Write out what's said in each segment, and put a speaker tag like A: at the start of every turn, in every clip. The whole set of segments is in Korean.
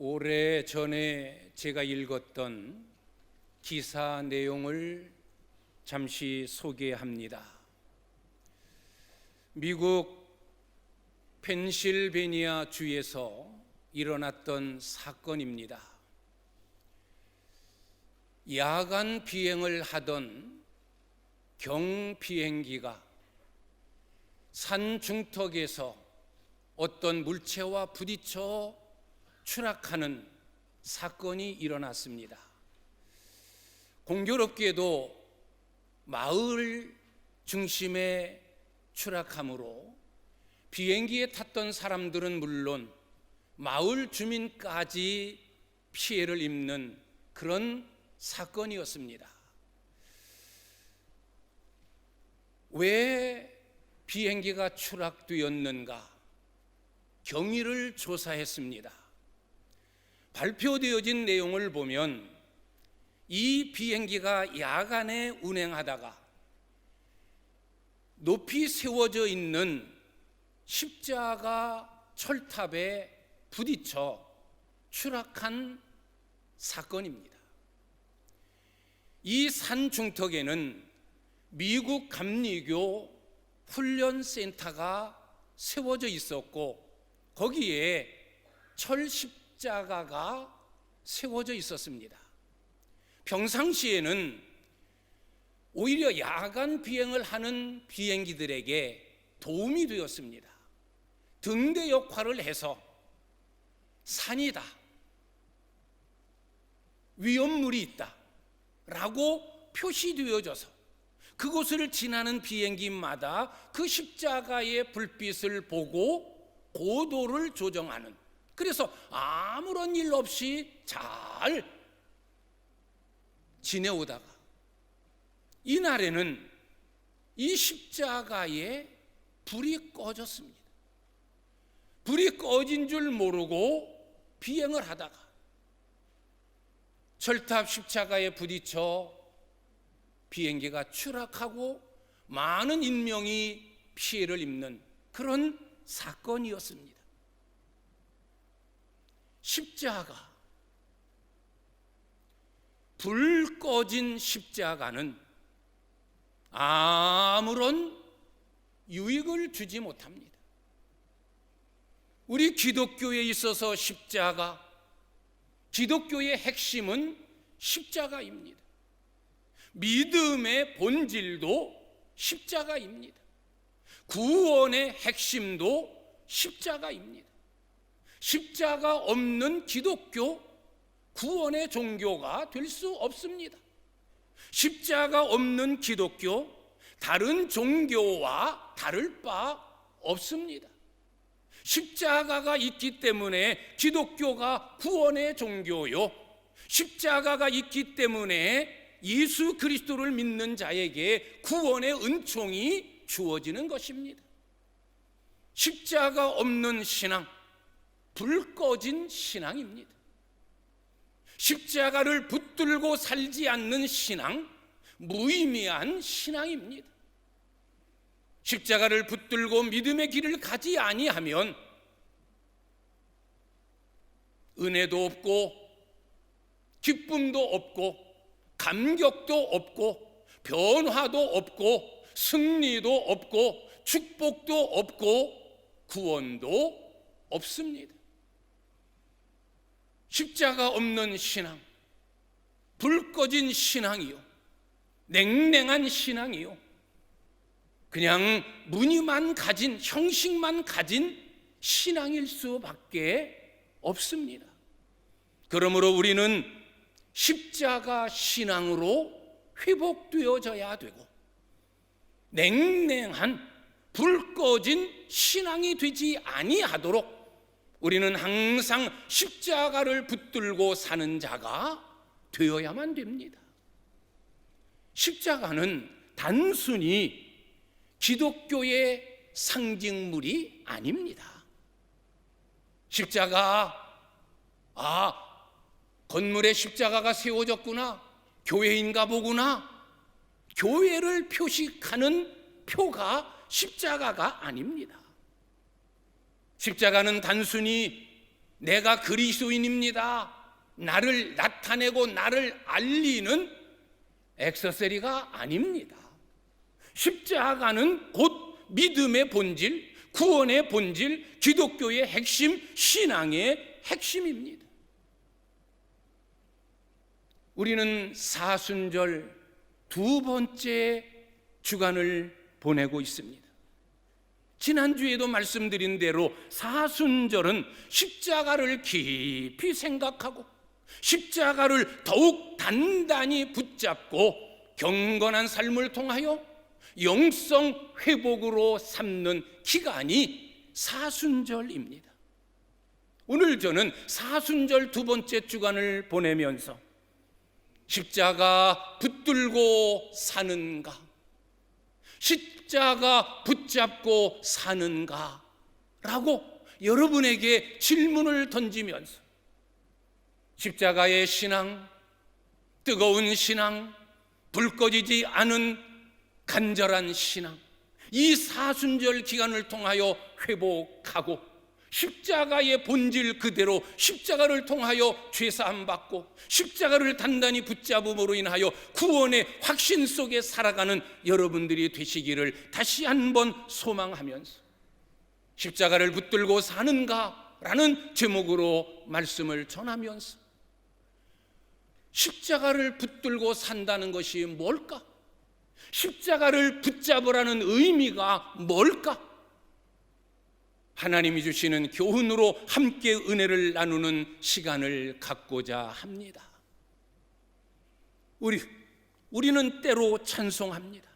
A: 오래전에 제가 읽었던 기사 내용을 잠시 소개합니다. 미국 펜실베니아 주에서 일어났던 사건입니다. 야간 비행을 하던 경비행기가 산 중턱에서 어떤 물체와 부딪혀 추락하는 사건이 일어났습니다. 공교롭게도 마을 중심에 추락하므로 비행기에 탔던 사람들은 물론 마을 주민까지 피해를 입는 그런 사건이었습니다. 왜 비행기가 추락되었는가? 경위를 조사했습니다. 발표되어진 내용을 보면 이 비행기가 야간에 운행하다가 높이 세워져 있는 십자가 철탑에 부딪혀 추락한 사건입니다. 이 산 중턱에는 미국 감리교 훈련센터가 세워져 있었고 거기에 철 십자가가 세워져 있었습니다. 평상시에는 오히려 야간 비행을 하는 비행기들에게 도움이 되었습니다. 등대 역할을 해서 산이다, 위험물이 있다 라고 표시되어져서 그곳을 지나는 비행기마다 그 십자가의 불빛을 보고 고도를 조정하는, 그래서 아무런 일 없이 잘 지내오다가 이날에는 이 십자가에 불이 꺼졌습니다. 불이 꺼진 줄 모르고 비행을 하다가 철탑 십자가에 부딪혀 비행기가 추락하고 많은 인명이 피해를 입는 그런 사건이었습니다. 십자가, 불 꺼진 십자가는 아무런 유익을 주지 못합니다. 우리 기독교에 있어서 십자가, 기독교의 핵심은 십자가입니다. 믿음의 본질도 십자가입니다. 구원의 핵심도 십자가입니다. 십자가 없는 기독교, 구원의 종교가 될 수 없습니다. 십자가 없는 기독교, 다른 종교와 다를 바 없습니다. 십자가가 있기 때문에 기독교가 구원의 종교요, 십자가가 있기 때문에 예수 그리스도를 믿는 자에게 구원의 은총이 주어지는 것입니다. 십자가 없는 신앙, 불 꺼진 신앙입니다. 십자가를 붙들고 살지 않는 신앙, 무의미한 신앙입니다. 십자가를 붙들고 믿음의 길을 가지 아니하면 은혜도 없고 기쁨도 없고 감격도 없고 변화도 없고 승리도 없고 축복도 없고 구원도 없습니다. 십자가 없는 신앙, 불 꺼진 신앙이요, 냉랭한 신앙이요, 그냥 무늬만 가진, 형식만 가진 신앙일 수밖에 없습니다. 그러므로 우리는 십자가 신앙으로 회복되어져야 되고 냉랭한 불 꺼진 신앙이 되지 아니하도록 우리는 항상 십자가를 붙들고 사는 자가 되어야만 됩니다. 십자가는 단순히 기독교의 상징물이 아닙니다. 십자가, 건물에 십자가가 세워졌구나, 교회인가 보구나, 교회를 표식하는 표가 십자가가 아닙니다. 십자가는 단순히 내가 그리스도인입니다, 나를 나타내고 나를 알리는 액세서리가 아닙니다. 십자가는 곧 믿음의 본질, 구원의 본질, 기독교의 핵심, 신앙의 핵심입니다. 우리는 사순절 두 번째 주간을 보내고 있습니다. 지난주에도 말씀드린 대로 사순절은 십자가를 깊이 생각하고 십자가를 더욱 단단히 붙잡고 경건한 삶을 통하여 영성 회복으로 삼는 기간이 사순절입니다. 오늘 저는 사순절 두 번째 주간을 보내면서 십자가 붙들고 사는가, 십자가 붙잡고 사는가 라고 여러분에게 질문을 던지면서 십자가의 신앙, 뜨거운 신앙, 불 꺼지지 않은 간절한 신앙, 이 사순절 기간을 통하여 회복하고 십자가의 본질 그대로 십자가를 통하여 죄사함 받고 십자가를 단단히 붙잡음으로 인하여 구원의 확신 속에 살아가는 여러분들이 되시기를 다시 한번 소망하면서 십자가를 붙들고 사는가라는 제목으로 말씀을 전하면서 십자가를 붙들고 산다는 것이 뭘까? 십자가를 붙잡으라는 의미가 뭘까? 하나님이 주시는 교훈으로 함께 은혜를 나누는 시간을 갖고자 합니다. 우리는 때로 찬송합니다.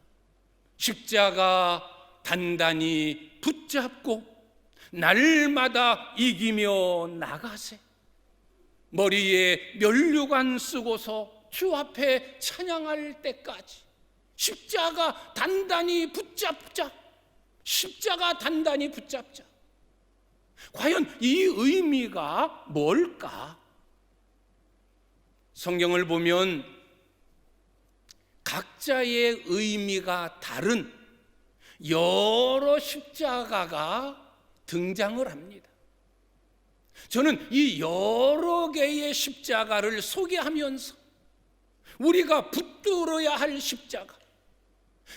A: 십자가 단단히 붙잡고 날마다 이기며 나가세. 머리에 면류관 쓰고서 주 앞에 찬양할 때까지 십자가 단단히 붙잡자. 십자가 단단히 붙잡자. 과연 이 의미가 뭘까? 성경을 보면 각자의 의미가 다른 여러 십자가가 등장을 합니다. 저는 이 여러 개의 십자가를 소개하면서 우리가 붙들어야 할 십자가,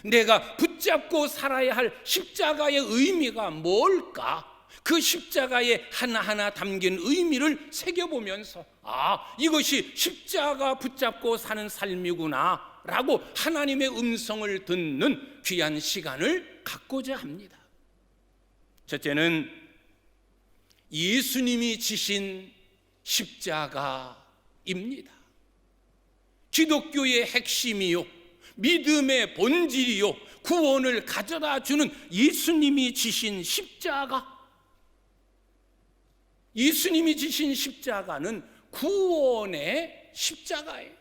A: 내가 붙잡고 살아야 할 십자가의 의미가 뭘까? 그 십자가에 하나하나 담긴 의미를 새겨보면서 이것이 십자가 붙잡고 사는 삶이구나 라고 하나님의 음성을 듣는 귀한 시간을 갖고자 합니다. 첫째는 예수님이 지신 십자가입니다. 기독교의 핵심이요, 믿음의 본질이요, 구원을 가져다 주는 예수님이 지신 십자가. 예수님이 지신 십자가는 구원의 십자가예요.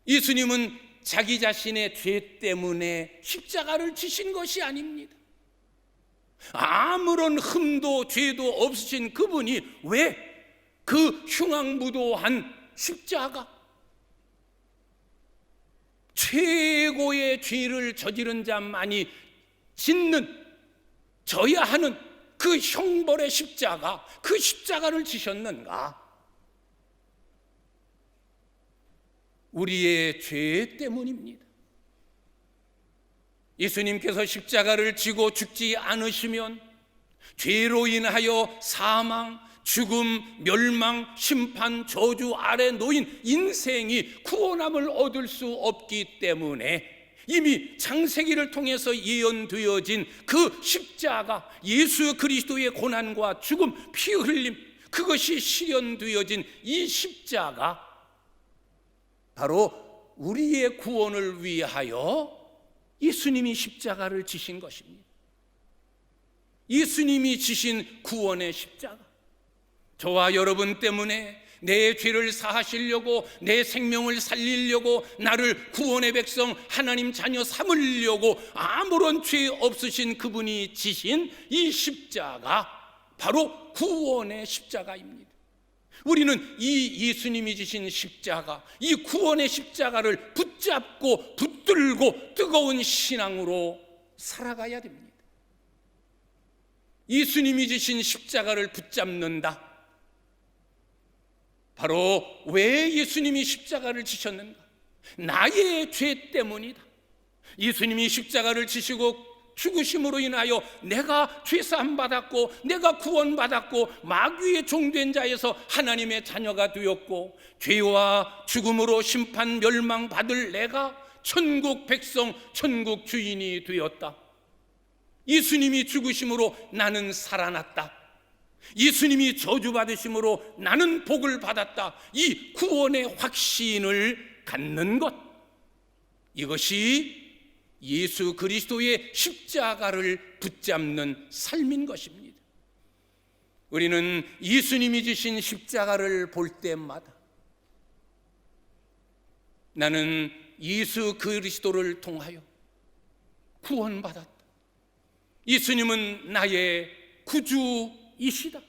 A: 예수님은 자기 자신의 죄 때문에 십자가를 지신 것이 아닙니다. 아무런 흠도 죄도 없으신 그분이 왜 그 흉악무도한 십자가, 최고의 죄를 저지른 자만이 져야 하는 그 형벌의 십자가, 그 십자가를 지셨는가? 우리의 죄 때문입니다. 예수님께서 십자가를 지고 죽지 않으시면 죄로 인하여 사망, 죽음, 멸망, 심판, 저주 아래 놓인 인생이 구원함을 얻을 수 없기 때문에 이미 창세기를 통해서 예언되어진 그 십자가, 예수 그리스도의 고난과 죽음, 피 흘림, 그것이 실현되어진 이 십자가, 바로 우리의 구원을 위하여 예수님이 십자가를 지신 것입니다. 예수님이 지신 구원의 십자가, 저와 여러분 때문에 내 죄를 사하시려고, 내 생명을 살리려고, 나를 구원의 백성, 하나님 자녀 삼으려고 아무런 죄 없으신 그분이 지신 이 십자가, 바로 구원의 십자가입니다. 우리는 이 예수님이 지신 십자가, 이 구원의 십자가를 붙잡고 붙들고 뜨거운 신앙으로 살아가야 됩니다. 예수님이 지신 십자가를 붙잡는다. 바로 왜 예수님이 십자가를 지셨는가? 나의 죄 때문이다. 예수님이 십자가를 지시고 죽으심으로 인하여 내가 죄사함 받았고, 내가 구원받았고, 마귀의 종된 자에서 하나님의 자녀가 되었고, 죄와 죽음으로 심판 멸망받을 내가 천국 백성, 천국 주인이 되었다. 예수님이 죽으심으로 나는 살아났다. 예수님이 저주받으심으로 나는 복을 받았다. 이 구원의 확신을 갖는 것, 이것이 예수 그리스도의 십자가를 붙잡는 삶인 것입니다. 우리는 예수님이 지신 십자가를 볼 때마다 나는 예수 그리스도를 통하여 구원받았다. 예수님은 나의 구주이시다.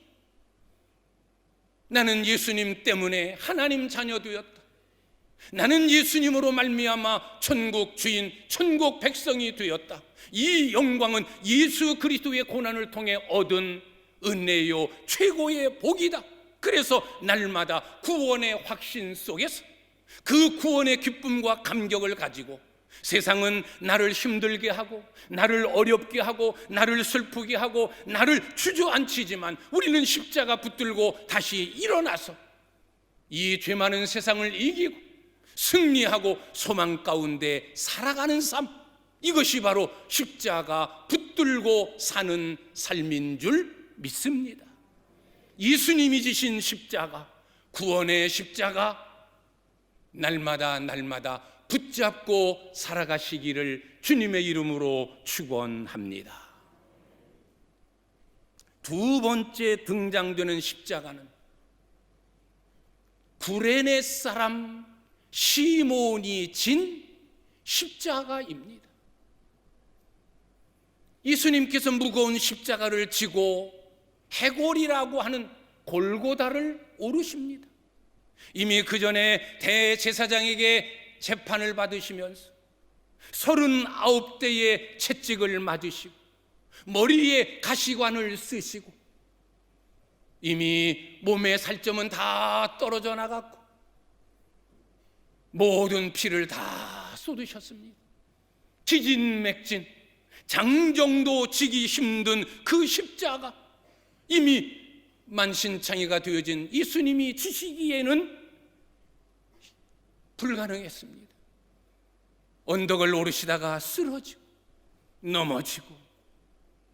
A: 나는 예수님 때문에 하나님 자녀 되었다. 나는 예수님으로 말미암아 천국 주인, 천국 백성이 되었다. 이 영광은 예수 그리스도의 고난을 통해 얻은 은혜요, 최고의 복이다. 그래서 날마다 구원의 확신 속에서 그 구원의 기쁨과 감격을 가지고 세상은 나를 힘들게 하고, 나를 어렵게 하고, 나를 슬프게 하고, 나를 주저앉히지만 우리는 십자가 붙들고 다시 일어나서 이 죄 많은 세상을 이기고 승리하고 소망 가운데 살아가는 삶, 이것이 바로 십자가 붙들고 사는 삶인 줄 믿습니다. 예수님이 지신 십자가, 구원의 십자가, 날마다 붙잡고 살아가시기를 주님의 이름으로 축원합니다. 두 번째 등장되는 십자가는 구레네 사람 시몬이 진 십자가입니다. 예수님께서 무거운 십자가를 지고 해골이라고 하는 골고다를 오르십니다. 이미 그 전에 대제사장에게 재판을 받으시면서 39대의 채찍을 맞으시고 머리에 가시관을 쓰시고 이미 몸의 살점은 다 떨어져 나갔고 모든 피를 다 쏟으셨습니다. 기진맥진, 장정도 지기 힘든 그 십자가, 이미 만신창이가 되어진 예수님이 지시기에는 불가능했습니다. 언덕을 오르시다가 쓰러지고 넘어지고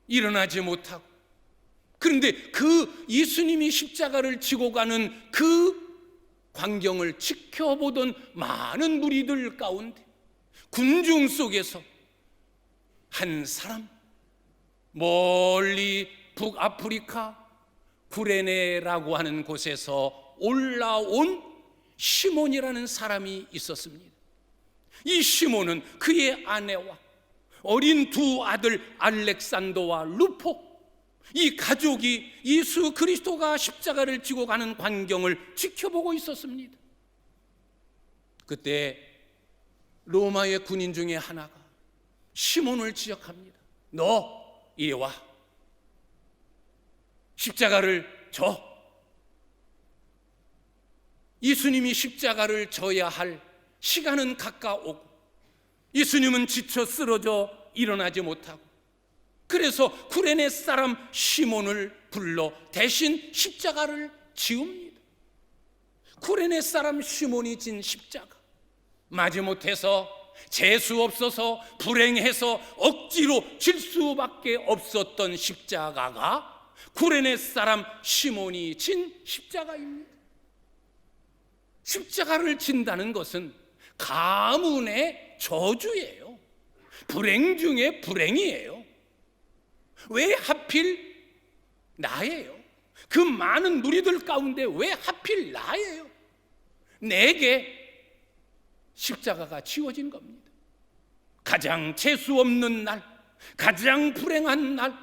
A: 일어나지 못하고, 그런데 그 예수님이 십자가를 지고 가는 그 광경을 지켜보던 많은 무리들 가운데 군중 속에서 한 사람, 멀리 북아프리카 구레네라고 하는 곳에서 올라온 시몬이라는 사람이 있었습니다. 이 시몬은 그의 아내와 어린 두 아들 알렉산더와 루포, 이 가족이 예수 그리스도가 십자가를 지고 가는 광경을 지켜보고 있었습니다. 그때 로마의 군인 중에 하나가 시몬을 지적합니다. 너 이리 와, 십자가를 져. 예수님이 십자가를 져야 할 시간은 가까우고 예수님은 지쳐 쓰러져 일어나지 못하고, 그래서 구레네 사람 시몬을 불러 대신 십자가를 지웁니다. 구레네 사람 시몬이 진 십자가, 마지못해서 재수 없어서 불행해서 억지로 질 수밖에 없었던 십자가가 구레네 사람 시몬이 진 십자가입니다. 십자가를 진다는 것은 가문의 저주예요. 불행 중에 불행이에요. 왜 하필 나예요? 그 많은 무리들 가운데 왜 하필 나예요? 내게 십자가가 지워진 겁니다. 가장 재수 없는 날, 가장 불행한 날,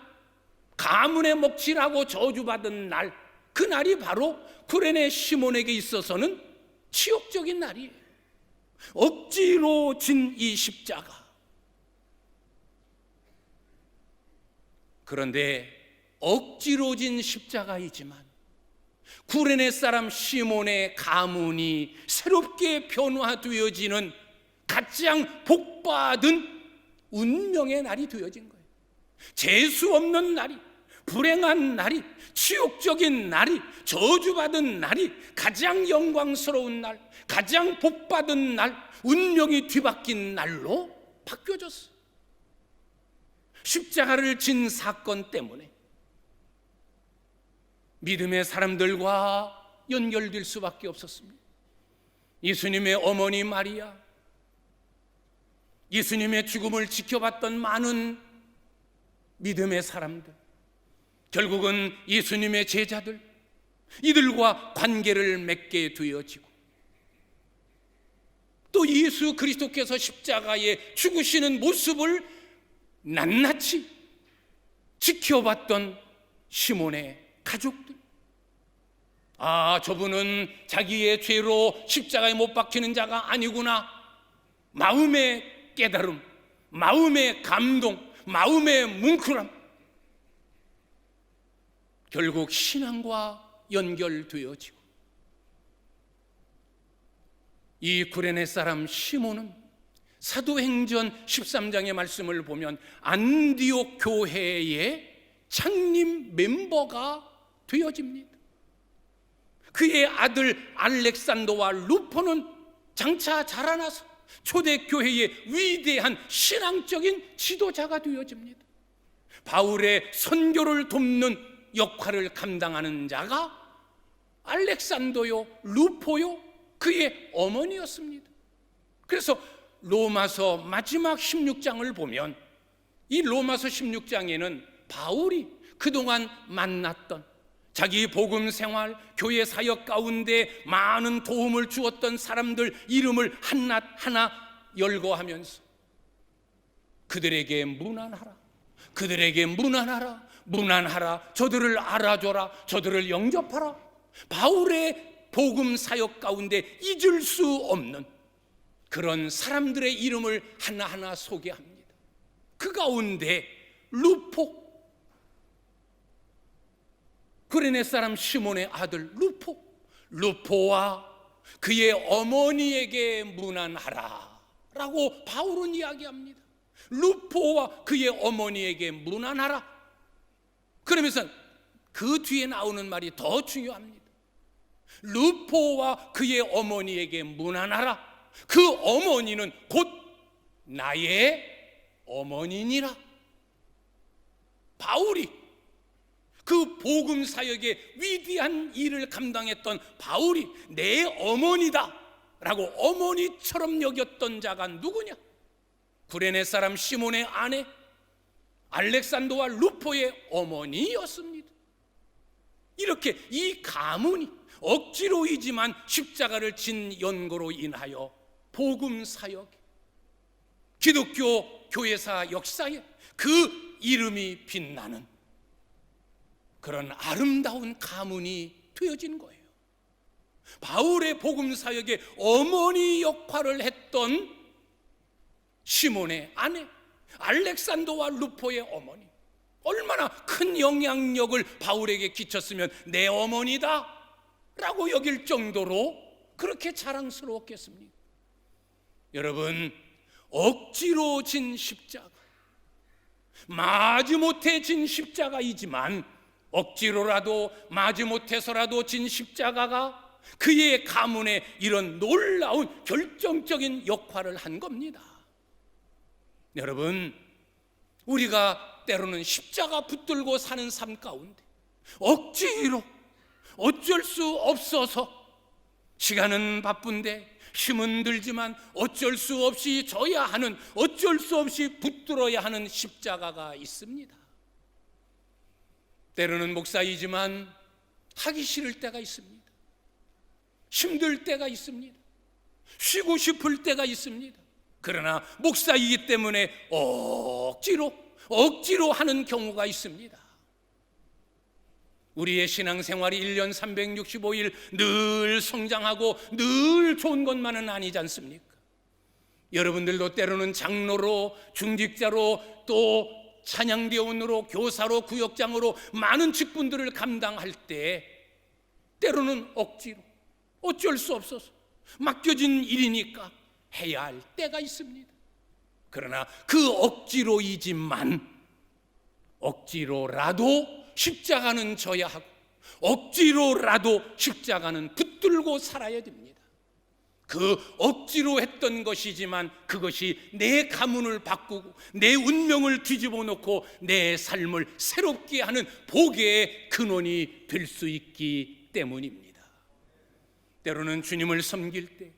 A: 가문의 먹칠하고 저주받은 날, 그 날이 바로 구레네 시몬에게 있어서는 치욕적인 날이에요. 억지로 진 이 십자가. 그런데 억지로 진 십자가이지만 구레네 사람 시몬의 가문이 새롭게 변화되어지는 가장 복받은 운명의 날이 되어진 거예요. 재수 없는 날이, 불행한 날이, 치욕적인 날이, 저주받은 날이, 가장 영광스러운 날, 가장 복받은 날, 운명이 뒤바뀐 날로 바뀌어졌어. 십자가를 진 사건 때문에 믿음의 사람들과 연결될 수밖에 없었습니다. 예수님의 어머니 마리아, 예수님의 죽음을 지켜봤던 많은 믿음의 사람들, 결국은 예수님의 제자들, 이들과 관계를 맺게 되어지고, 또 예수 그리스도께서 십자가에 죽으시는 모습을 낱낱이 지켜봤던 시몬의 가족들, 아, 저분은 자기의 죄로 십자가에 못 박히는 자가 아니구나. 마음의 깨달음, 마음의 감동, 마음의 뭉클함, 결국 신앙과 연결되어지고, 이 구레네 사람 시몬은 사도행전 13장의 말씀을 보면 안디옥 교회의 창립 멤버가 되어집니다. 그의 아들 알렉산더와 루포는 장차 자라나서 초대교회의 위대한 신앙적인 지도자가 되어집니다. 바울의 선교를 돕는 역할을 감당하는 자가 알렉산더요, 루포요, 그의 어머니였습니다. 그래서 로마서 마지막 16장을 보면 이 로마서 16장에는 바울이 그동안 만났던 자기 복음 생활, 교회 사역 가운데 많은 도움을 주었던 사람들 이름을 하나하나 열거하면서 그들에게 문안하라, 그들에게 문안하라, 문안하라, 저들을 알아줘라, 저들을 영접하라. 바울의 복음 사역 가운데 잊을 수 없는 그런 사람들의 이름을 하나하나 소개합니다. 그 가운데 루포, 구레네 사람 시몬의 아들 루포와 그의 어머니에게 문안하라 라고 바울은 이야기합니다. 루포와 그의 어머니에게 문안하라. 그러면서 그 뒤에 나오는 말이 더 중요합니다. 루포와 그의 어머니에게 문안하라. 그 어머니는 곧 나의 어머니니라. 바울이 그 복음 사역의 위대한 일을 감당했던 바울이 내 어머니다 라고 어머니처럼 여겼던 자가 누구냐? 구레네 사람 시몬의 아내 알렉산더와 루포의 어머니였습니다. 이렇게 이 가문이 억지로이지만 십자가를 진 연고로 인하여 복음 사역, 기독교 교회사 역사에 그 이름이 빛나는 그런 아름다운 가문이 되어진 거예요. 바울의 복음 사역에 어머니 역할을 했던 시몬의 아내 알렉산더와 루포의 어머니, 얼마나 큰 영향력을 바울에게 끼쳤으면 내 어머니다 라고 여길 정도로 그렇게 자랑스러웠겠습니까? 여러분, 억지로 진 십자가, 마지못해 진 십자가이지만 억지로라도 마지못해서라도 진 십자가가 그의 가문에 이런 놀라운 결정적인 역할을 한 겁니다. 여러분, 우리가 때로는 십자가 붙들고 사는 삶 가운데 억지로 어쩔 수 없어서, 시간은 바쁜데 힘은 들지만 어쩔 수 없이 져야 하는, 어쩔 수 없이 붙들어야 하는 십자가가 있습니다. 때로는 목사이지만 하기 싫을 때가 있습니다. 힘들 때가 있습니다. 쉬고 싶을 때가 있습니다. 그러나 목사이기 때문에 억지로 하는 경우가 있습니다. 우리의 신앙생활이 1년 365일 늘 성장하고 늘 좋은 것만은 아니지 않습니까? 여러분들도 때로는 장로로, 중직자로, 또 찬양대원으로, 교사로, 구역장으로 많은 직분들을 감당할 때 때로는 억지로, 어쩔 수 없어서 맡겨진 일이니까 해야 할 때가 있습니다. 그러나 그 억지로이지만 억지로라도 십자가는 져야 하고 억지로라도 십자가는 붙들고 살아야 됩니다. 그 억지로 했던 것이지만 그것이 내 가문을 바꾸고 내 운명을 뒤집어 놓고 내 삶을 새롭게 하는 복의 근원이 될 수 있기 때문입니다. 때로는 주님을 섬길 때,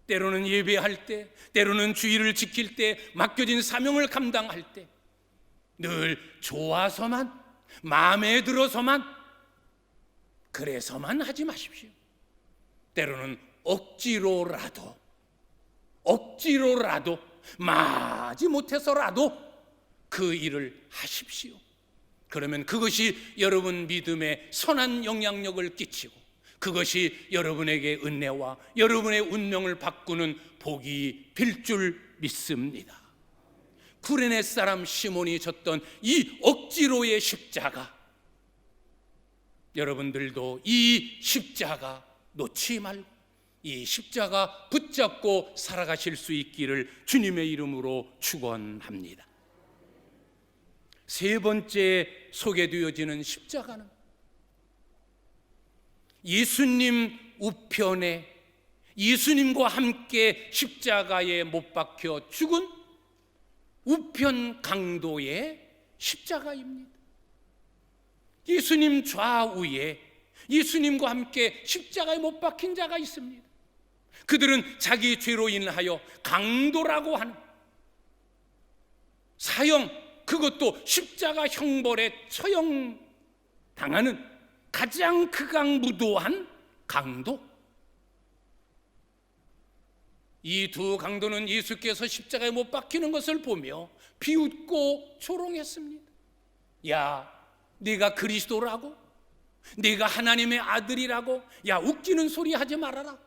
A: 때로는 예배할 때, 때로는 주의를 지킬 때, 맡겨진 사명을 감당할 때 늘 좋아서만, 마음에 들어서만, 그래서만 하지 마십시오. 때로는 억지로라도 마지 못해서라도 그 일을 하십시오. 그러면 그것이 여러분 믿음에 선한 영향력을 끼치고 그것이 여러분에게 은혜와 여러분의 운명을 바꾸는 복이 될 줄 믿습니다. 구레네 사람 시몬이 졌던 이 억지로의 십자가, 여러분들도 이 십자가 놓지 말고 이 십자가 붙잡고 살아가실 수 있기를 주님의 이름으로 축원합니다. 세 번째 소개되어지는 십자가는 예수님 우편에 예수님과 함께 십자가에 못 박혀 죽은 우편 강도의 십자가입니다. 예수님 좌우에 예수님과 함께 십자가에 못 박힌 자가 있습니다. 그들은 자기 죄로 인하여 강도라고 하는 사형, 그것도 십자가 형벌에 처형당하는 가장 극악무도한 강도, 이 두 강도는 예수께서 십자가에 못 박히는 것을 보며 비웃고 조롱했습니다. 야, 네가 그리스도라고? 네가 하나님의 아들이라고? 야, 웃기는 소리 하지 말아라.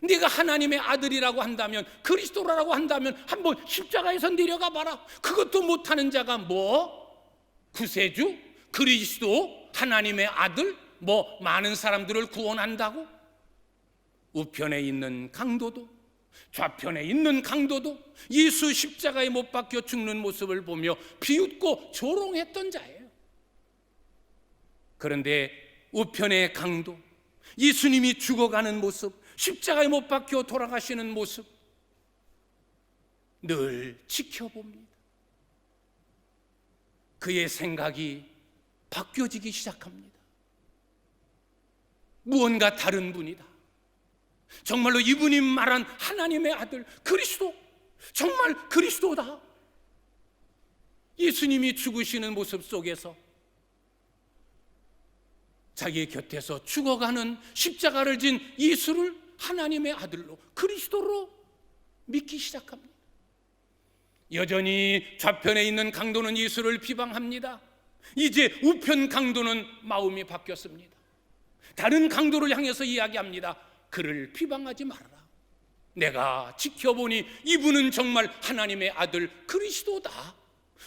A: 네가 하나님의 아들이라고 한다면, 그리스도라고 한다면 한번 십자가에서 내려가 봐라. 그것도 못하는 자가 뭐? 구세주? 그리스도? 하나님의 아들? 뭐 많은 사람들을 구원한다고? 우편에 있는 강도도 좌편에 있는 강도도 예수 십자가에 못 박혀 죽는 모습을 보며 비웃고 조롱했던 자예요. 그런데 우편의 강도, 예수님이 죽어가는 모습, 십자가에 못 박혀 돌아가시는 모습 늘 지켜봅니다. 그의 생각이 바뀌어지기 시작합니다. 무언가 다른 분이다. 정말로 이분이 말한 하나님의 아들 그리스도, 정말 그리스도다. 예수님이 죽으시는 모습 속에서 자기 곁에서 죽어가는 십자가를 진 예수를 하나님의 아들로, 그리스도로 믿기 시작합니다. 여전히 좌편에 있는 강도는 예수를 비방합니다. 이제 우편 강도는 마음이 바뀌었습니다. 다른 강도를 향해서 이야기합니다. 그를 비방하지 말아라. 내가 지켜보니 이분은 정말 하나님의 아들 그리스도다.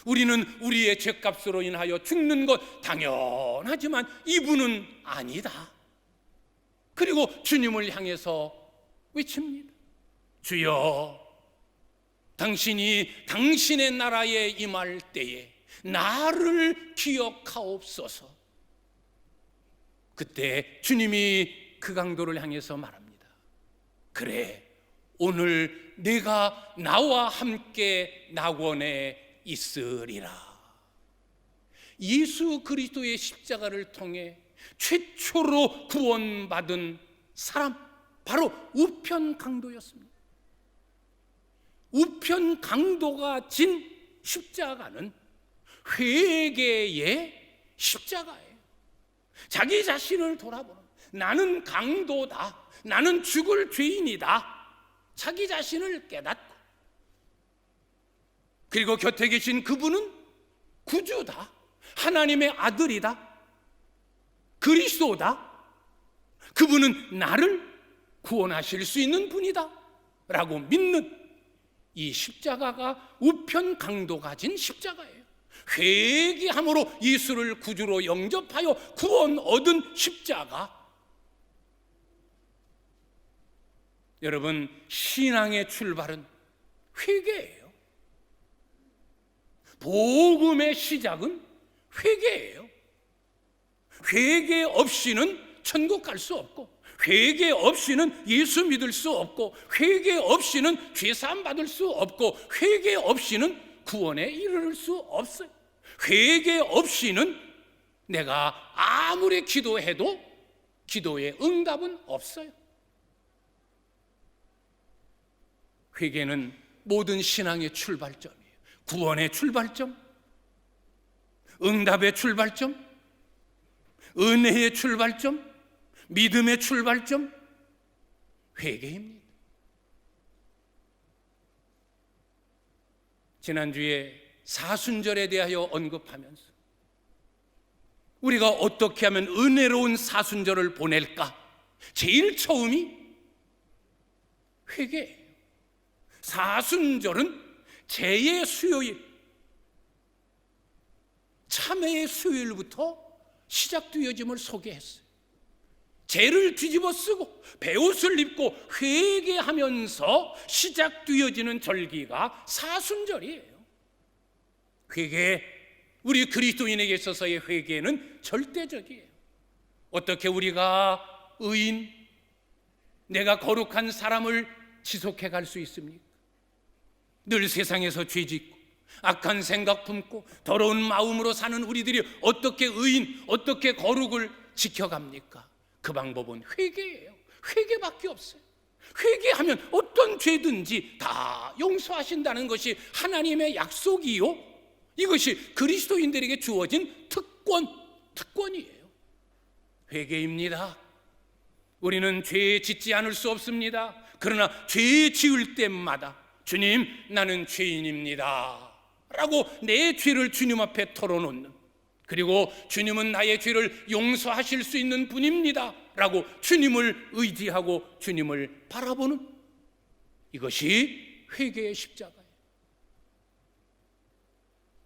A: 우리는 우리의 죄값으로 인하여 죽는 것 당연하지만 이분은 아니다. 그리고 주님을 향해서 외칩니다. 주여, 당신이 당신의 나라에 임할 때에 나를 기억하옵소서. 그때 주님이 그 강도를 향해서 말합니다. 그래, 오늘 네가 나와 함께 낙원에 있으리라. 예수 그리스도의 십자가를 통해 최초로 구원받은 사람, 바로 우편 강도였습니다. 우편 강도가 진 십자가는 회개의 십자가예요. 자기 자신을 돌아보는, 나는 강도다, 나는 죽을 죄인이다, 자기 자신을 깨닫고, 그리고 곁에 계신 그분은 구주다, 하나님의 아들이다, 그리스도다, 그분은 나를 구원하실 수 있는 분이다 라고 믿는 이 십자가가 우편 강도 가진 십자가예요. 회개함으로 예수를 구주로 영접하여 구원 얻은 십자가. 여러분, 신앙의 출발은 회개예요. 복음의 시작은 회개예요. 회개 없이는 천국 갈 수 없고, 회개 없이는 예수 믿을 수 없고, 회개 없이는 죄사함 받을 수 없고, 회개 없이는 구원에 이르를 수 없어요. 회개 없이는 내가 아무리 기도해도 기도의 응답은 없어요. 회개는 모든 신앙의 출발점이에요. 구원의 출발점, 응답의 출발점, 은혜의 출발점, 믿음의 출발점, 회개입니다. 지난주에 사순절에 대하여 언급하면서 우리가 어떻게 하면 은혜로운 사순절을 보낼까? 제일 처음이 회개예요. 사순절은 죄의 수요일, 참회의 수요일부터 시작되어짐을 소개했어요. 죄를 뒤집어 쓰고 베옷을 입고 회개하면서 시작되어지는 절기가 사순절이에요. 회개, 우리 그리스도인에게 있어서의 회개는 절대적이에요. 어떻게 우리가 의인, 내가 거룩한 사람을 지속해 갈 수 있습니까? 늘 세상에서 죄짓고 악한 생각 품고 더러운 마음으로 사는 우리들이 어떻게 의인, 어떻게 거룩을 지켜갑니까? 그 방법은 회개예요. 회개밖에 없어요. 회개하면 어떤 죄든지 다 용서하신다는 것이 하나님의 약속이요, 이것이 그리스도인들에게 주어진 특권이에요. 회개입니다. 우리는 죄 짓지 않을 수 없습니다. 그러나 죄 지을 때마다 주님, 나는 죄인입니다 라고 내 죄를 주님 앞에 털어놓는, 그리고 주님은 나의 죄를 용서하실 수 있는 분입니다 라고 주님을 의지하고 주님을 바라보는, 이것이 회개의 십자가예요.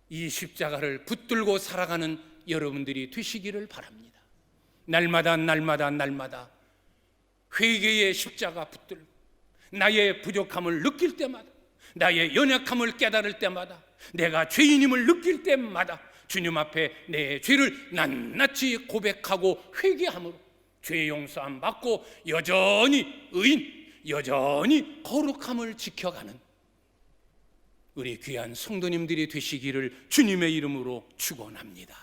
A: 이 십자가를 붙들고 살아가는 여러분들이 되시기를 바랍니다. 날마다 회개의 십자가 붙들고 나의 부족함을 느낄 때마다, 나의 연약함을 깨달을 때마다, 내가 죄인임을 느낄 때마다 주님 앞에 내 죄를 낱낱이 고백하고 회개함으로 죄 용서함 받고 여전히 의인, 여전히 거룩함을 지켜가는 우리 귀한 성도님들이 되시기를 주님의 이름으로 축원합니다.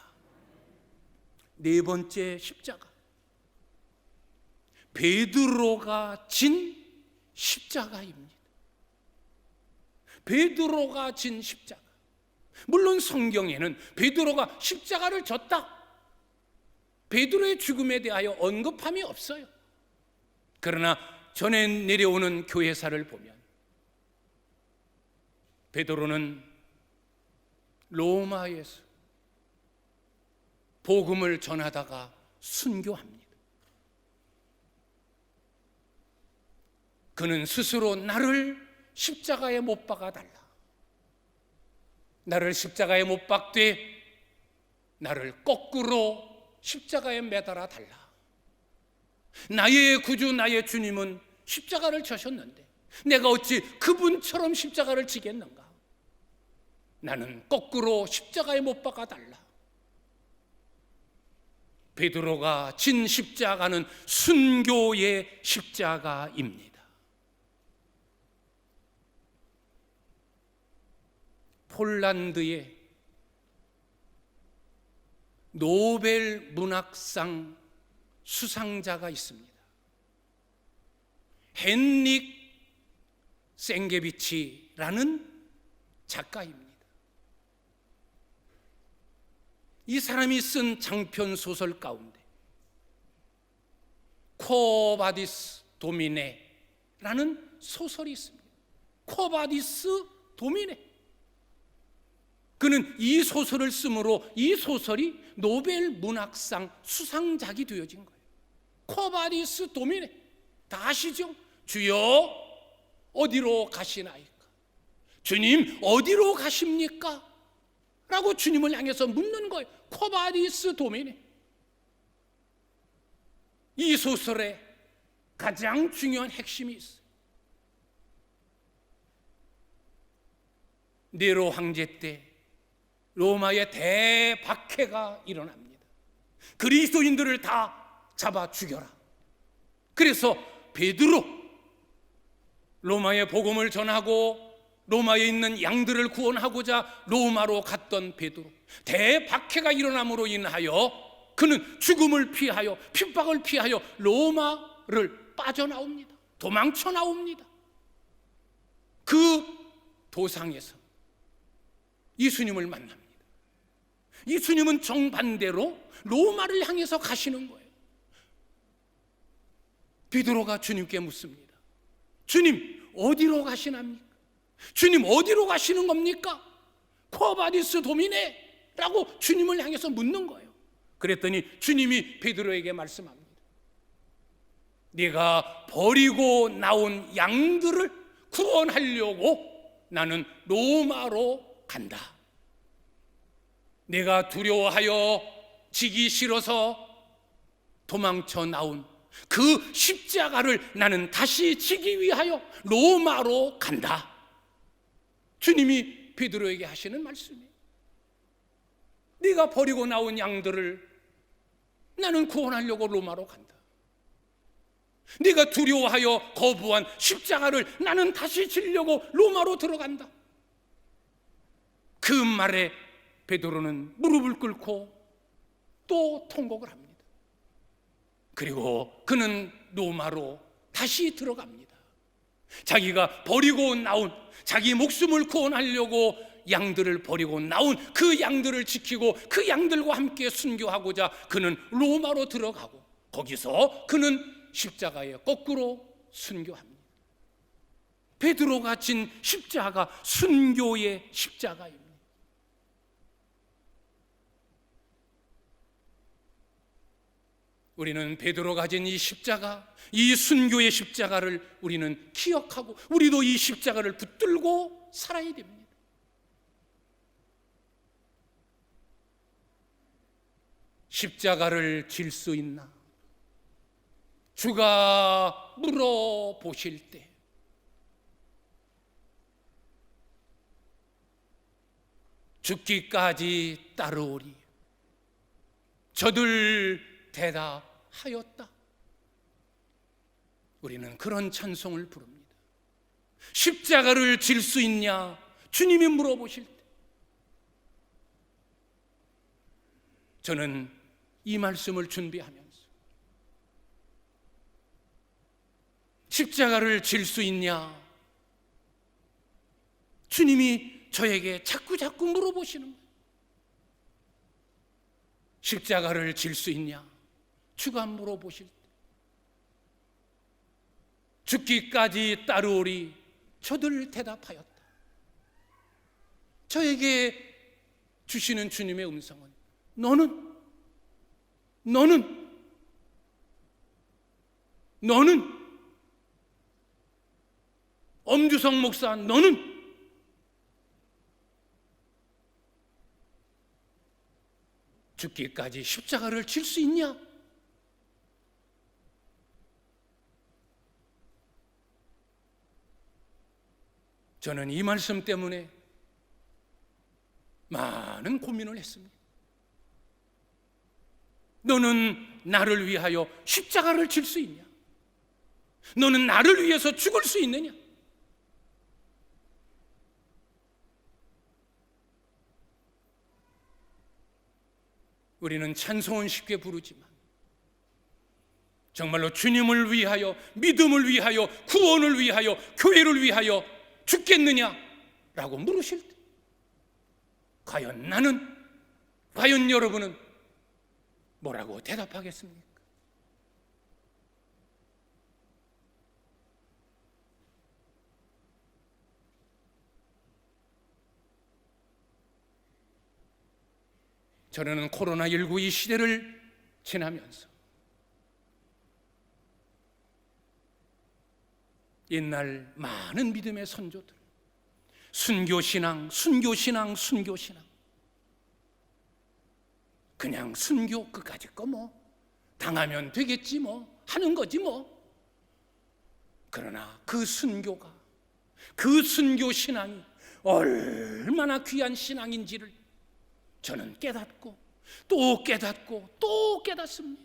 A: 네 번째 십자가, 베드로가 진 십자가입니다. 베드로가 진 십자가. 물론 성경에는 베드로가 십자가를 졌다, 베드로의 죽음에 대하여 언급함이 없어요. 그러나 전에 내려오는 교회사를 보면 베드로는 로마에서 복음을 전하다가 순교합니다. 그는 스스로 나를 십자가에 못 박아 달라, 나를 십자가에 못 박되 나를 거꾸로 십자가에 매달아 달라. 나의 구주, 나의 주님은 십자가를 져셨는데 내가 어찌 그분처럼 십자가를 지겠는가? 나는 거꾸로 십자가에 못 박아 달라. 베드로가 진 십자가는 순교의 십자가입니다. 폴란드의 노벨 문학상 수상자가 있습니다. 헨릭 생게비치라는 작가입니다. 이 사람이 쓴 장편 소설 가운데 코바디스 도미네라는 소설이 있습니다. 코바디스 도미네. 그는 이 소설을 쓰므로 이 소설이 노벨 문학상 수상작이 되어진 거예요. 코바디스 도미네. 다 아시죠? 주여 어디로 가시나이까? 주님 어디로 가십니까? 라고 주님을 향해서 묻는 거예요. 코바디스 도미네. 이 소설에 가장 중요한 핵심이 있어요. 네로 황제 때 로마의 대박해가 일어납니다. 그리스도인들을 다 잡아 죽여라. 그래서 베드로, 로마의 복음을 전하고 로마에 있는 양들을 구원하고자 로마로 갔던 베드로, 대박해가 일어남으로 인하여 그는 죽음을 피하여 핍박을 피하여 로마를 빠져나옵니다. 도망쳐 나옵니다. 그 도상에서 예수님을 만납니다. 예수님은 정반대로 로마를 향해서 가시는 거예요. 베드로가 주님께 묻습니다. 주님 어디로 가시납니까? 주님 어디로 가시는 겁니까? 코바디스 도미네 라고 주님을 향해서 묻는 거예요. 그랬더니 주님이 베드로에게 말씀합니다. 네가 버리고 나온 양들을 구원하려고 나는 로마로 간다. 내가 두려워하여 지기 싫어서 도망쳐 나온 그 십자가를 나는 다시 지기 위하여 로마로 간다. 주님이 베드로에게 하시는 말씀이에요. 네가 버리고 나온 양들을 나는 구원하려고 로마로 간다. 네가 두려워하여 거부한 십자가를 나는 다시 지려고 로마로 들어간다. 그 말에 베드로는 무릎을 꿇고 또 통곡을 합니다. 그리고 그는 로마로 다시 들어갑니다. 자기가 버리고 나온, 자기 목숨을 구원하려고 양들을 버리고 나온 그 양들을 지키고 그 양들과 함께 순교하고자 그는 로마로 들어가고, 거기서 그는 십자가에 거꾸로 순교합니다. 베드로가 진 십자가, 순교의 십자가입니다. 우리는 베드로가 진 이 십자가, 이 순교의 십자가를 우리는 기억하고 우리도 이 십자가를 붙들고 살아야 됩니다. 십자가를 질 수 있나? 주가 물어보실 때 죽기까지 따르오리. 저들 대답하였다. 우리는 그런 찬송을 부릅니다. 십자가를 질 수 있냐? 주님이 물어보실 때 저는 이 말씀을 준비하면서 십자가를 질 수 있냐? 주님이 저에게 자꾸 물어보시는 거예요. 십자가를 질 수 있냐? 주가 물어보실 때 죽기까지 따르오리. 저들 대답하였다. 저에게 주시는 주님의 음성은 너는 엄주성 목사, 너는 죽기까지 십자가를 질 수 있냐? 저는 이 말씀 때문에 많은 고민을 했습니다. 너는 나를 위하여 십자가를 질 수 있냐? 너는 나를 위해서 죽을 수 있느냐? 우리는 찬송은 쉽게 부르지만 정말로 주님을 위하여, 믿음을 위하여, 구원을 위하여, 교회를 위하여 죽겠느냐라고 물으실 때 과연 나는, 과연 여러분은 뭐라고 대답하겠습니까? 저는 코로나19 이 시대를 지나면서 옛날 많은 믿음의 선조들, 순교신앙, 순교신앙, 순교신앙. 그냥 순교 끝까지 거 뭐 당하면 되겠지 뭐 하는 거지 뭐. 그러나 그 순교가, 그 순교 신앙이 얼마나 귀한 신앙인지를 저는 깨닫고 또 깨닫고 또 깨닫습니다.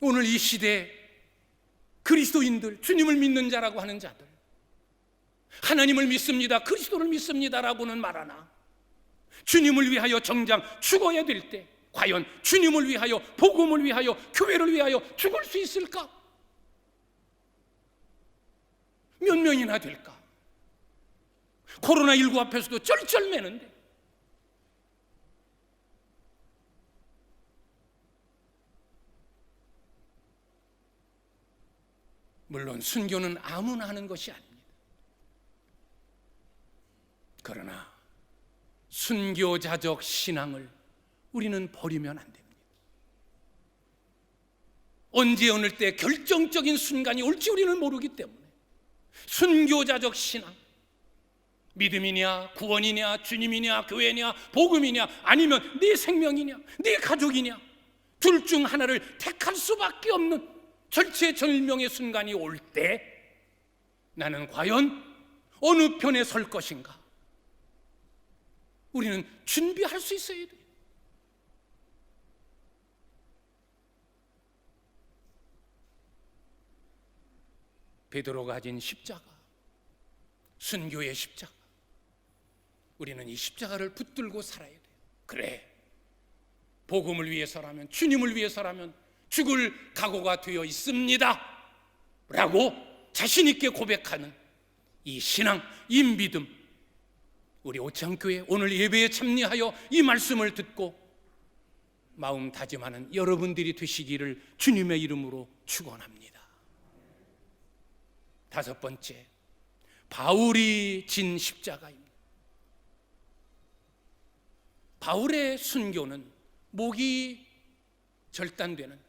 A: 오늘 이 시대에 그리스도인들, 주님을 믿는 자라고 하는 자들, 하나님을 믿습니다, 그리스도를 믿습니다라고는 말하나 주님을 위하여 정작 죽어야 될 때 과연 주님을 위하여, 복음을 위하여, 교회를 위하여 죽을 수 있을까? 몇 명이나 될까? 코로나19 앞에서도 쩔쩔매는데. 물론 순교는 아무나 하는 것이 아닙니다. 그러나 순교자적 신앙을 우리는 버리면 안 됩니다. 언제 어느 때 결정적인 순간이 올지 우리는 모르기 때문에 순교자적 신앙, 믿음이냐, 구원이냐, 주님이냐, 교회냐, 복음이냐, 아니면 네 생명이냐, 네 가족이냐, 둘 중 하나를 택할 수밖에 없는 절체절명의 순간이 올 때 나는 과연 어느 편에 설 것인가? 우리는 준비할 수 있어야 돼요. 베드로가 가진 십자가, 순교의 십자가, 우리는 이 십자가를 붙들고 살아야 돼요. 그래, 복음을 위해서라면, 주님을 위해서라면 죽을 각오가 되어 있습니다 라고 자신 있게 고백하는 이 신앙, 이 믿음, 우리 오창교회 오늘 예배에 참여하여 이 말씀을 듣고 마음 다짐하는 여러분들이 되시기를 주님의 이름으로 축원합니다. 다섯 번째, 바울이 진 십자가입니다. 바울의 순교는 목이 절단되는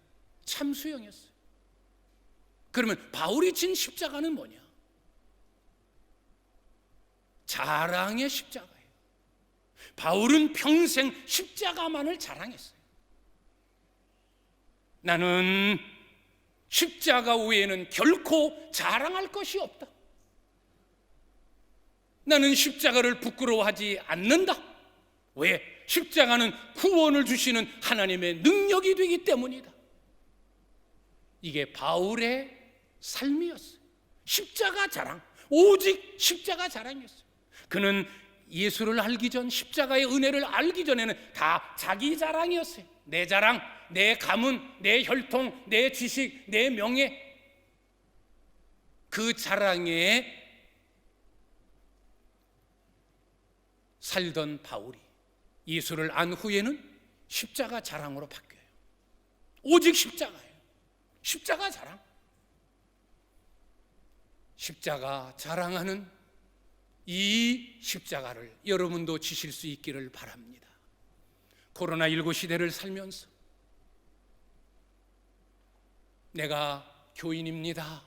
A: 참수형이었어요. 그러면 바울이 진 십자가는 뭐냐? 자랑의 십자가예요. 바울은 평생 십자가만을 자랑했어요. 나는 십자가 외에는 결코 자랑할 것이 없다. 나는 십자가를 부끄러워하지 않는다. 왜? 십자가는 구원을 주시는 하나님의 능력이 되기 때문이다. 이게 바울의 삶이었어요. 십자가 자랑, 오직 십자가 자랑이었어요. 그는 예수를 알기 전, 십자가의 은혜를 알기 전에는 다 자기 자랑이었어요. 내 자랑, 내 가문, 내 혈통, 내 지식, 내 명예, 그 자랑에 살던 바울이 예수를 안 후에는 십자가 자랑으로 바뀌어요. 오직 십자가예요. 십자가 자랑. 십자가 자랑하는 이 십자가를 여러분도 지실 수 있기를 바랍니다. 코로나19 시대를 살면서 내가 교인입니다,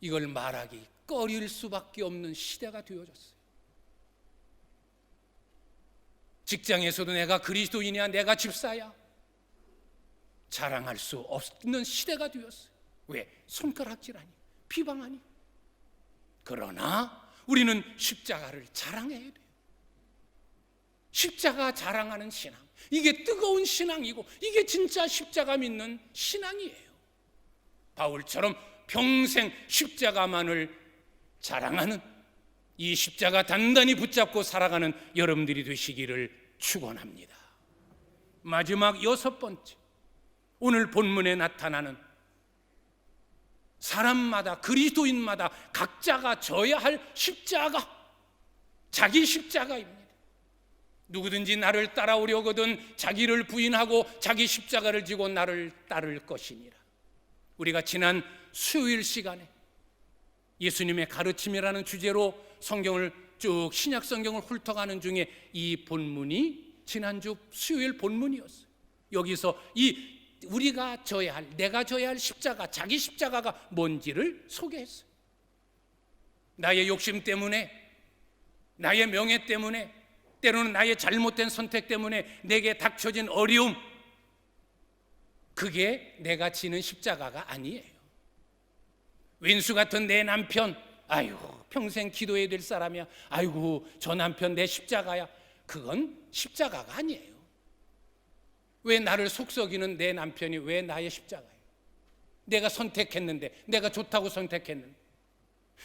A: 이걸 말하기 꺼릴 수밖에 없는 시대가 되어졌어요. 직장에서도 내가 그리스도인이야, 내가 집사야, 자랑할 수 없는 시대가 되었어요. 왜? 손가락질하니, 비방하니. 그러나 우리는 십자가를 자랑해야 돼요. 십자가 자랑하는 신앙, 이게 뜨거운 신앙이고 이게 진짜 십자가 믿는 신앙이에요. 바울처럼 평생 십자가만을 자랑하는, 이 십자가 단단히 붙잡고 살아가는 여러분들이 되시기를 축원합니다. 마지막 여섯 번째, 오늘 본문에 나타나는 사람마다, 그리스도인마다 각자가 져야 할 십자가, 자기 십자가입니다. 누구든지 나를 따라오려거든 자기를 부인하고 자기 십자가를 지고 나를 따를 것이니라. 우리가 지난 수요일 시간에 예수님의 가르침이라는 주제로 성경을 쭉, 신약 성경을 훑어가는 중에 이 본문이 지난주 수요일 본문이었어요. 여기서 우리가 져야 할, 내가 져야 할 십자가, 자기 십자가가 뭔지를 소개했어요. 나의 욕심 때문에, 나의 명예 때문에, 때로는 나의 잘못된 선택 때문에 내게 닥쳐진 어려움, 그게 내가 지는 십자가가 아니에요. 왼수 같은 내 남편, 아이고 평생 기도해야 될 사람이야, 아이고 저 남편 내 십자가야, 그건 십자가가 아니에요. 왜 나를 속썩이는 내 남편이 왜 나의 십자가예요? 내가 선택했는데, 내가 좋다고 선택했는데,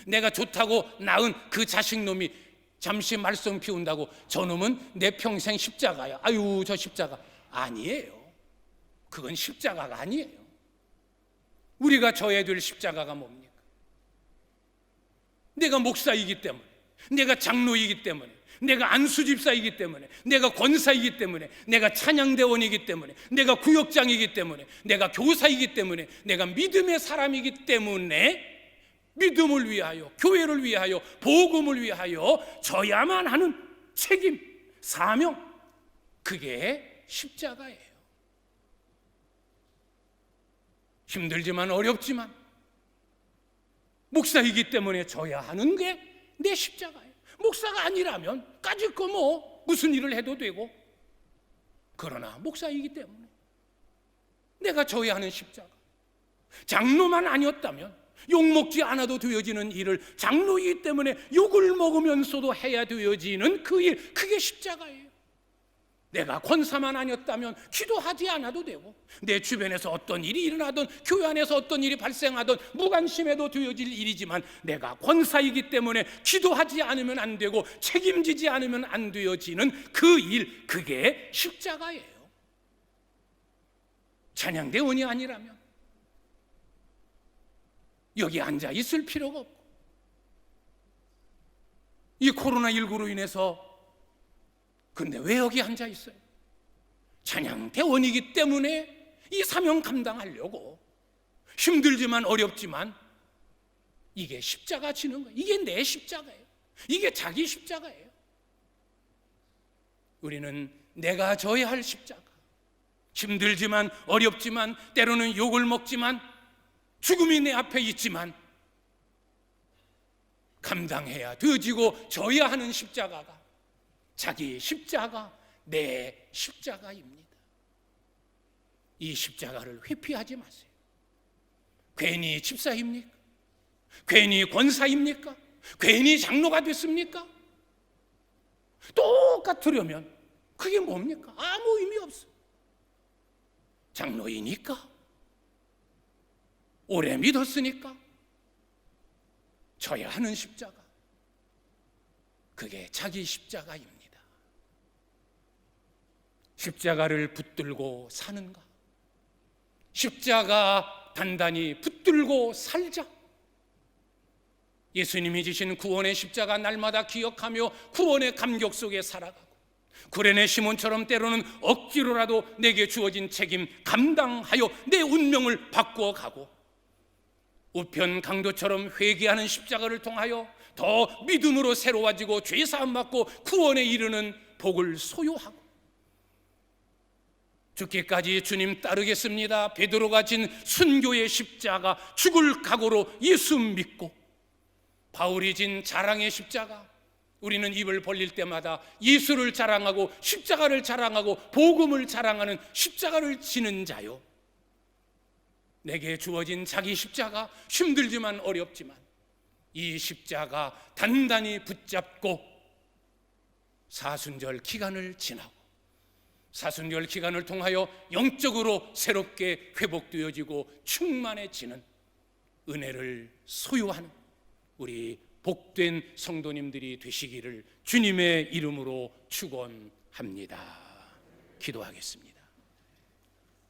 A: 내가 좋다고 낳은 그 자식놈이 잠시 말썽 피운다고 저놈은 내 평생 십자가야, 아유 저 십자가 아니에요. 그건 십자가가 아니에요. 우리가 져야 될 십자가가 뭡니까? 내가 목사이기 때문에, 내가 장로이기 때문에, 내가 안수집사이기 때문에, 내가 권사이기 때문에, 내가 찬양대원이기 때문에, 내가 구역장이기 때문에, 내가 교사이기 때문에, 내가 믿음의 사람이기 때문에 믿음을 위하여, 교회를 위하여, 복음을 위하여 져야만 하는 책임, 사명, 그게 십자가예요. 힘들지만 어렵지만 목사이기 때문에 져야 하는 게 내 십자가예요. 목사가 아니라면 까짓 거 뭐 무슨 일을 해도 되고, 그러나 목사이기 때문에 내가 져야 하는 십자가. 장로만 아니었다면 욕먹지 않아도 되어지는 일을 장로이기 때문에 욕을 먹으면서도 해야 되어지는 그 일, 그게 십자가예요. 내가 권사만 아니었다면 기도하지 않아도 되고, 내 주변에서 어떤 일이 일어나든 교회 안에서 어떤 일이 발생하든 무관심해도 되어질 일이지만, 내가 권사이기 때문에 기도하지 않으면 안 되고 책임지지 않으면 안 되어지는 그 일, 그게 십자가예요. 찬양대원이 아니라면 여기 앉아 있을 필요가 없고, 이 코로나19로 인해서 근데 왜 여기 앉아 있어요? 찬양대원이기 때문에 이 사명 감당하려고, 힘들지만 어렵지만 이게 십자가 지는 거예요. 이게 내 십자가예요. 이게 자기 십자가예요. 우리는 내가 져야 할 십자가, 힘들지만 어렵지만 때로는 욕을 먹지만 죽음이 내 앞에 있지만 감당해야 되어지고 져야 하는 십자가가 자기 십자가, 내 십자가입니다. 이 십자가를 회피하지 마세요. 괜히 집사입니까? 괜히 권사입니까? 괜히 장로가 됐습니까? 똑같으려면 그게 뭡니까? 아무 의미 없어요. 장로이니까, 오래 믿었으니까 져야 하는 십자가, 그게 자기 십자가입니다. 십자가를 붙들고 사는가? 십자가 단단히 붙들고 살자. 예수님이 지신 구원의 십자가 날마다 기억하며 구원의 감격 속에 살아가고, 구레네 시몬처럼 때로는 억지로라도 내게 주어진 책임 감당하여 내 운명을 바꾸어가고, 우편 강도처럼 회개하는 십자가를 통하여 더 믿음으로 새로워지고 죄사함 받고 구원에 이르는 복을 소유하고, 죽기까지 주님 따르겠습니다, 베드로가 진 순교의 십자가, 죽을 각오로 예수 믿고, 바울이 진 자랑의 십자가, 우리는 입을 벌릴 때마다 예수를 자랑하고 십자가를 자랑하고 복음을 자랑하는 십자가를 지는 자요. 내게 주어진 자기 십자가, 힘들지만 어렵지만 이 십자가 단단히 붙잡고 사순절 기간을 지나고, 사순절 기간을 통하여 영적으로 새롭게 회복되어지고 충만해지는 은혜를 소유하는 우리 복된 성도님들이 되시기를 주님의 이름으로 축원합니다. 기도하겠습니다.